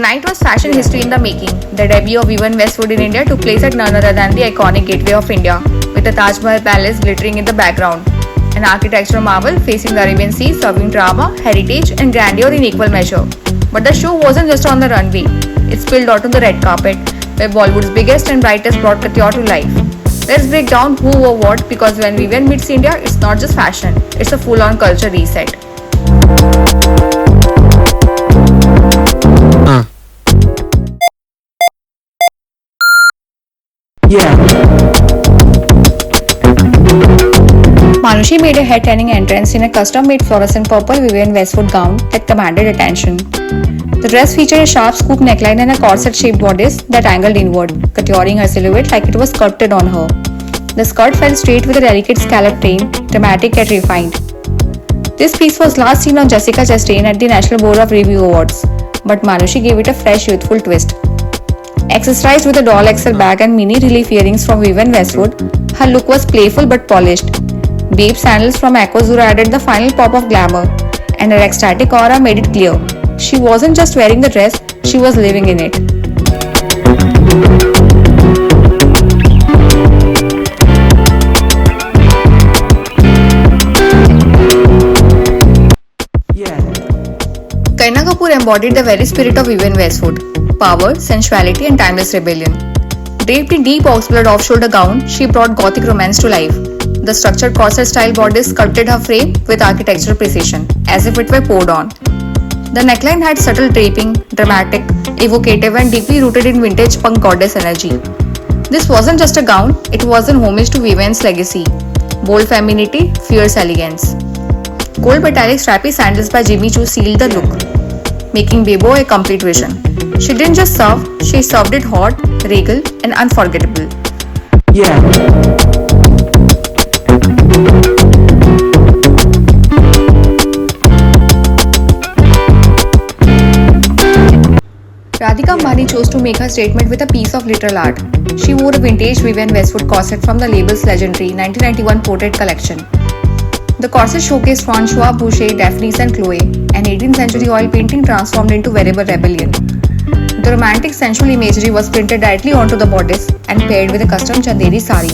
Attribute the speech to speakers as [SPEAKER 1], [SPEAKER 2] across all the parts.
[SPEAKER 1] Night was fashion history in the making. The debut of Vivienne Westwood in India took place at none other than the iconic gateway of India, with the Taj Mahal Palace glittering in the background. An architectural marvel facing the Arabian Sea, serving drama, heritage, and grandeur in equal measure. But the show wasn't just on the runway, it spilled onto the red carpet, where Bollywood's biggest and brightest brought Couture to life. Let's break down who wore what, because when Vivienne meets India, it's not just fashion, it's a full-on culture reset. Manushi made a head-turning entrance in a custom-made fluorescent purple Vivienne Westwood gown that commanded attention. The dress featured a sharp scoop neckline and a corset-shaped bodice that angled inward, contouring her silhouette like it was sculpted on her. The skirt fell straight with a delicate scallop train, dramatic yet refined. This piece was last seen on Jessica Chastain at the National Board of Review Awards, but Manushi gave it a fresh, youthful twist. Accessorized with a doll XL bag and mini relief earrings from Vivienne Westwood, her look was playful but polished. Babe sandals from Couture added the final pop of glamour, and her ecstatic aura made it clear. She wasn't just wearing the dress, she was living in it. Kareena Kapoor embodied the very spirit of Vivienne Westwood: power, sensuality, and timeless rebellion. Draped in deep oxblood off-shoulder gown, she brought gothic romance to life. The structured corset-style bodice sculpted her frame with architectural precision, as if it were poured on. The neckline had subtle draping, dramatic, evocative, and deeply rooted in vintage punk goddess energy. This wasn't just a gown, it was an homage to Vivienne's legacy: bold femininity, fierce elegance. Gold metallic strappy sandals by Jimmy Choo sealed the look, making Bebo a complete vision. She didn't just serve, she served it hot, regal, and unforgettable. Radhika Mahali chose to make her statement with a piece of literal art. She wore a vintage Vivienne Westwood corset from the label's legendary 1991 Portrait collection. The corset showcased François Boucher, Daphnis and Chloe, an 18th century oil painting transformed into wearable rebellion. The romantic sensual imagery was printed directly onto the bodice and paired with a custom chanderi sari,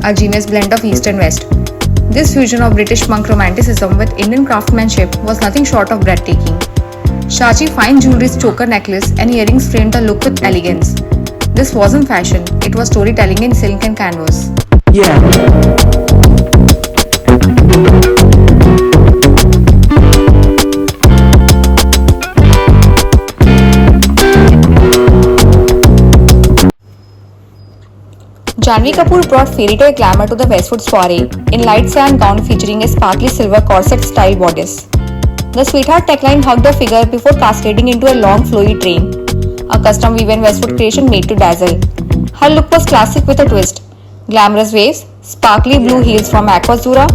[SPEAKER 1] a genius blend of East and West. This fusion of British monk romanticism with Indian craftsmanship was nothing short of breathtaking. Shachi fine jewelry's choker necklace and earrings framed the look with elegance. This wasn't fashion, it was storytelling in silk and canvas. Janhvi Kapoor brought fairy tale glamour to the Westwood soiree in light sand gown featuring a sparkly silver corset-style bodice. The sweetheart neckline hugged her figure before cascading into a long flowy train, a custom Vivienne Westwood creation made to dazzle. Her look was classic with a twist: glamorous waves, sparkly blue heels from Couture,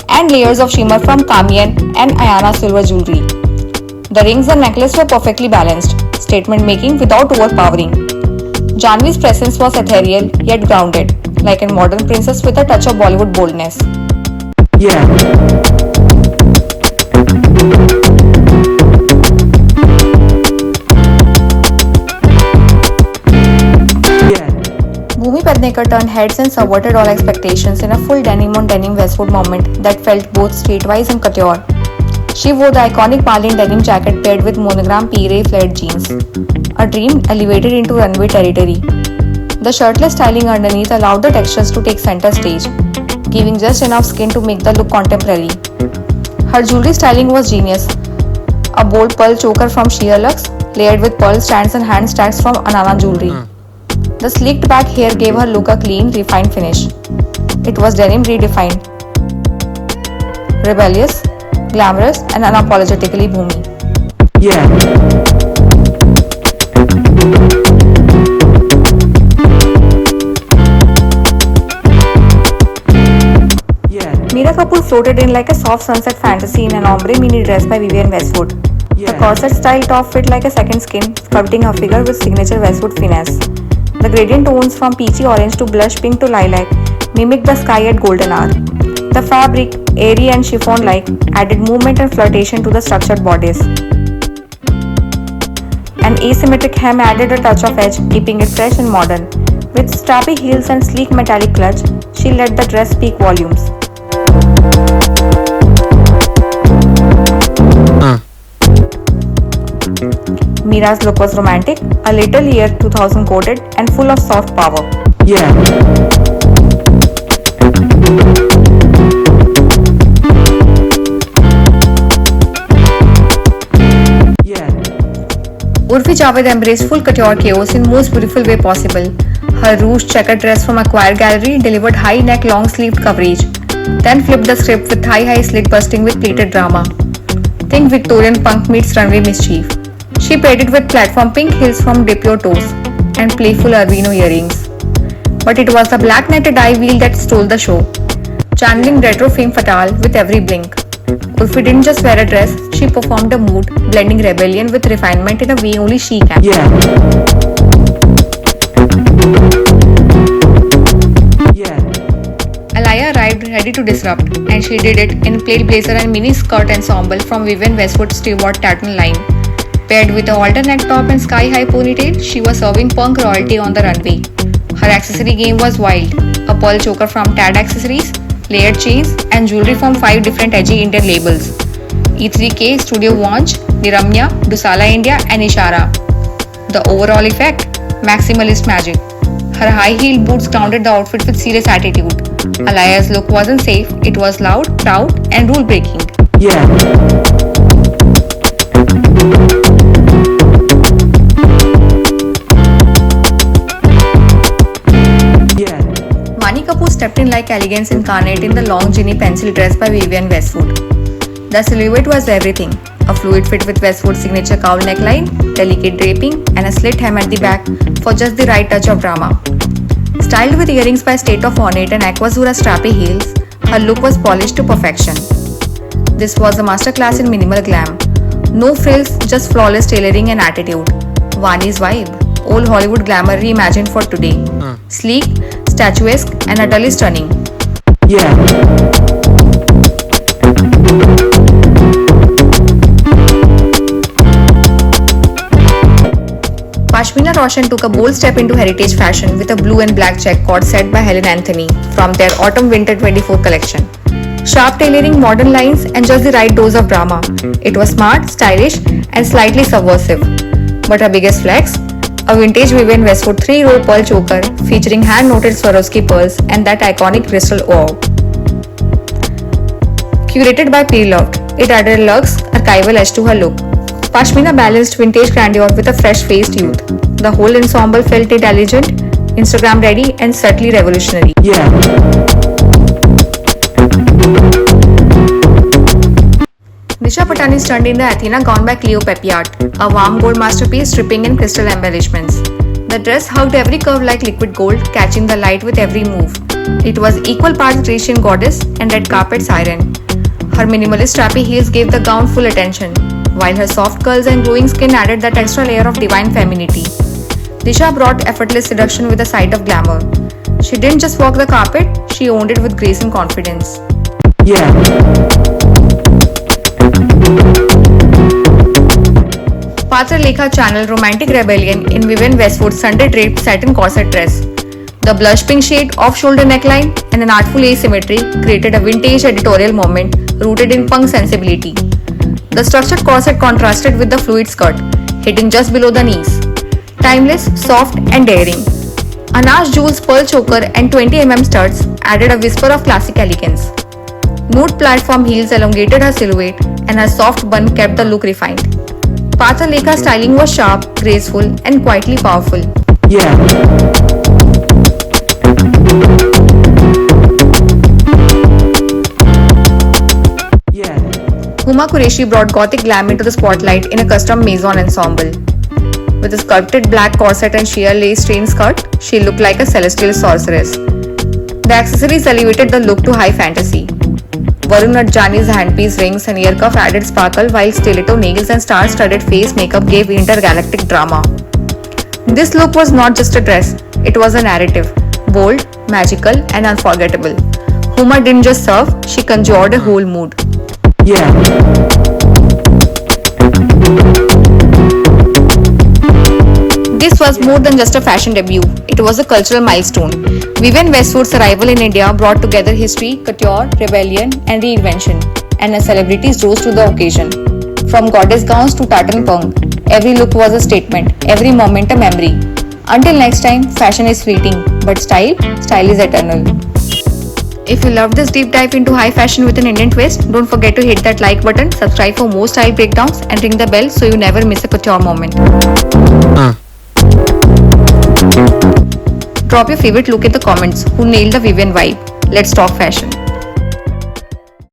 [SPEAKER 1] and layers of shimmer from Camien and Ayana silver jewelry. The rings and necklace were perfectly balanced, statement making without overpowering. Janhvi's presence was ethereal yet grounded, like a modern princess with a touch of Bollywood boldness. Bhumi Pednekar turned heads and subverted all expectations in a full denim-on-denim Westwood moment that felt both streetwise and couture. She wore the iconic Marlin denim jacket paired with monogram P-Ray flared jeans, a dream elevated into runway territory. The shirtless styling underneath allowed the textures to take center stage, giving just enough skin to make the look contemporary. Her jewelry styling was genius: a bold pearl choker from Sheer Lux, layered with pearl stands and hand stacks from Anana jewelry. The sleeked back hair gave her look a clean, refined finish. It was denim redefined: rebellious, glamorous, and unapologetically Bhumi. Mira Kapoor floated in like a soft sunset fantasy in an ombre mini dress by Vivienne Westwood. The corset-style top fit like a second skin, sculpting her figure with signature Westwood finesse. The gradient tones from peachy orange to blush pink to lilac mimicked the sky at golden hour. The fabric, airy and chiffon-like, added movement and flirtation to the structured bodice. An asymmetric hem added a touch of edge, keeping it fresh and modern. With strappy heels and sleek metallic clutch, she let the dress speak volumes. Mira's look was romantic, a little year 2000 coated and full of soft power. Urfi Javed embraced full couture chaos in most beautiful way possible. Her ruched checkered dress from Acquire Gallery delivered high neck long sleeved coverage, then flipped the script with thigh-high slit bursting with pleated drama. Think Victorian punk meets runway mischief. She paired it with platform pink heels from Dip Your Toes and playful Arvino earrings. But it was the black netted eye wheel that stole the show, channeling retro femme fatale with every blink. Urfi didn't just wear a dress, she performed a mood, blending rebellion with refinement in a way only she can. Alaya arrived ready to disrupt, and she did it in plaid blazer and mini skirt ensemble from Vivienne Westwood's Stewart Tartan line. Paired with a alternate top and sky-high ponytail, she was serving punk royalty on the runway. Her accessory game was wild, a pearl choker from Tad Accessories, layered chains, and jewelry from 5 different edgy Indian labels: E3K, Studio Wanch, Niramya, Dusala India, and Ishara. The overall effect? Maximalist magic. Her high-heeled boots grounded the outfit with serious attitude. Alaya's look wasn't safe, it was loud, proud, and rule-breaking. Vaani Kapoor stepped in like elegance incarnate in the long Jani pencil dress by Vivienne Westwood. The silhouette was everything: a fluid fit with Westwood's signature cowl neckline, delicate draping, and a slit hem at the back for just the right touch of drama. Styled with earrings by State of Ornate and Aquazura strappy heels, her look was polished to perfection. This was a masterclass in minimal glam. No frills, just flawless tailoring and attitude. Vaani's vibe. Old Hollywood glamour reimagined for today. Sleek, statuesque, and utterly stunning. Pashmina Roshan took a bold step into heritage fashion with a blue and black check cord set by Helen Anthony from their Autumn-Winter 24 collection. Sharp tailoring, modern lines, and just the right dose of drama. It was smart, stylish, and slightly subversive. But her biggest flex? A vintage Vivienne Westwood 3-row pearl choker featuring hand-noted Swarovski pearls and that iconic crystal orb. Curated by Patralekha, it added a luxe, archival edge to her look. Pashmina balanced vintage grandeur with a fresh-faced youth. The whole ensemble felt intelligent, Instagram-ready, and subtly revolutionary. Disha Patani stunned in the Athena gown by Cleo Pepiat, a warm gold masterpiece dripping in crystal embellishments. The dress hugged every curve like liquid gold, catching the light with every move. It was equal parts Grecian goddess and red carpet siren. Her minimalist strappy heels gave the gown full attention, while her soft curls and glowing skin added that extra layer of divine femininity. Disha brought effortless seduction with a side of glamour. She didn't just walk the carpet, she owned it with grace and confidence. Patralekha channeled romantic rebellion in Vivienne Westwood's Sunday-draped satin corset dress. The blush pink shade, off-shoulder neckline, and an artful asymmetry created a vintage editorial moment rooted in punk sensibility. The structured corset contrasted with the fluid skirt, hitting just below the knees. Timeless, soft, and daring. Anash Jewel's pearl choker and 20mm studs added a whisper of classic elegance. Nude platform heels elongated her silhouette, and her soft bun kept the look refined. Patralekha's styling was sharp, graceful, and quietly powerful. Huma Qureshi brought gothic glam into the spotlight in a custom maison ensemble. With a sculpted black corset and sheer lace train skirt, she looked like a celestial sorceress. The accessories elevated the look to high fantasy. Varun Jani's handpiece rings and ear cuff added sparkle, while stiletto nails and star-studded face makeup gave intergalactic drama. This look was not just a dress, it was a narrative. Bold, magical, and unforgettable. Huma didn't just serve, she conjured a whole mood. this was more than just a fashion debut, it was a cultural milestone. Vivienne Westwood's arrival in India brought together history, couture, rebellion, and reinvention, and as celebrities rose to the occasion. From goddess gowns to tartan punk, every look was a statement, every moment a memory. Until next time, fashion is fleeting, but style is eternal. If you loved this deep dive into high fashion with an Indian twist, don't forget to hit that like button, subscribe for more style breakdowns, and ring the bell so you never miss a couture moment. Drop your favorite look in the comments. Who nailed the Vivienne vibe? Let's talk fashion.